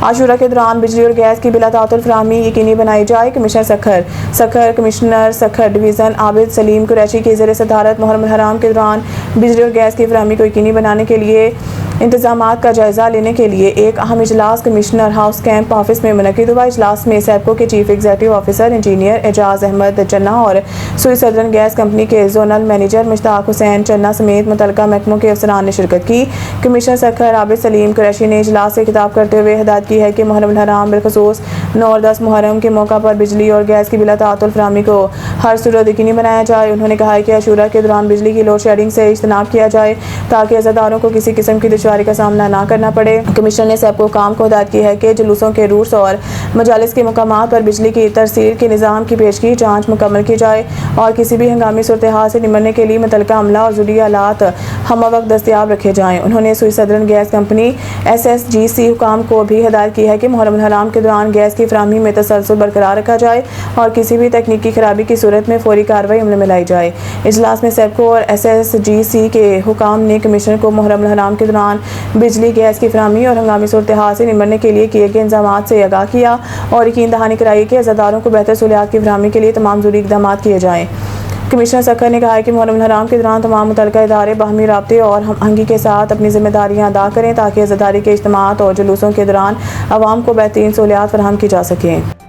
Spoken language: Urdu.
عاشورہ کے دوران بجلی اور گیس کی بلا تعطل فراہمی یقینی بنائی جائے۔ کمشنر سکھر ڈویژن عابد سلیم قریشی کی زیر صدارت محرم الحرام کے دوران بجلی اور گیس کی فراہمی کو یقینی بنانے کے لیے انتظامات کا جائزہ لینے کے لیے ایک اہم اجلاس کمشنر ہاؤس کیمپ آفس میں منعقد ہوا۔ اجلاس میں سیپکو کے چیف ایگزیکٹو آفیسر انجینئر اعجاز احمد چنہ اور سوئی سدرن گیس کمپنی کے زونل مینیجر مشتاق حسین چنہ سمیت متعلقہ محکموں کے افسران نے شرکت کی۔ کمشنر سکھر عابد سلیم قریشی نے اجلاس سے خطاب کرتے ہوئے ہدایت کی ہے کہ محرم الحرام بالخصوص 9 اور 10 محرم کے موقع پر بجلی اور گیس کی بلا تعطل فراہمی کو ہر صورت یقینی بنایا جائے۔ انہوں نے کہا کہ عاشورہ کے دوران بجلی کی لوڈ شیڈنگ سے اجتناب کیا جائے تاکہ عزاداروں کو کسی قسم کی دشواری کا سامنا نہ کرنا پڑے۔ کمشنر نے سیپکو کام کو ہدایت کی ہے کہ جلوسوں کے روٹس اور مجالس کے مقامات پر بجلی کی ترسیل کے نظام کی پیشگی جانچ مکمل کی جائے اور کسی بھی ہنگامی صورتحال سے نمٹنے کے لیے متعلقہ عملہ اور ضروری آلات ہمہ وقت دستیاب رکھے جائیں۔ انہوں نے سوئی سدرن گیس کمپنی SSGC حکام کو بھی ہدایت کی ہے کہ محرم الحرام کے دوران گیس کی فراہمی میں تسلسل برقرار رکھا جائے اور کسی بھی تکنیکی خرابی کی صورت میں فوری کارروائی عمل میں لائی جائے۔ اجلاس میں سیپکو اور SSGC کے حکام نے کمشنر کو محرم الحرام کے دوران بجلی گیس کی فراہمی اور ہنگامی صورتحال سے نمٹنے کے لیے کیے گئے انتظامات سے آگاہ کیا اور یقین دہانی کرائی کہ عزاداروں کو بہتر سہولیات کی فراہمی کے لیے تمام ضروری اقدامات کیے جائیں۔ کمشنر سکھر نے کہا کہ محرم الحرام کے دوران تمام متعلقہ ادارے باہمی رابطے اور ہم آہنگی کے ساتھ اپنی ذمہ داریاں ادا کریں تاکہ عزاداری کے اجتماعات اور جلوسوں کے دوران عوام کو بہترین سہولیات فراہم کی جا سکیں۔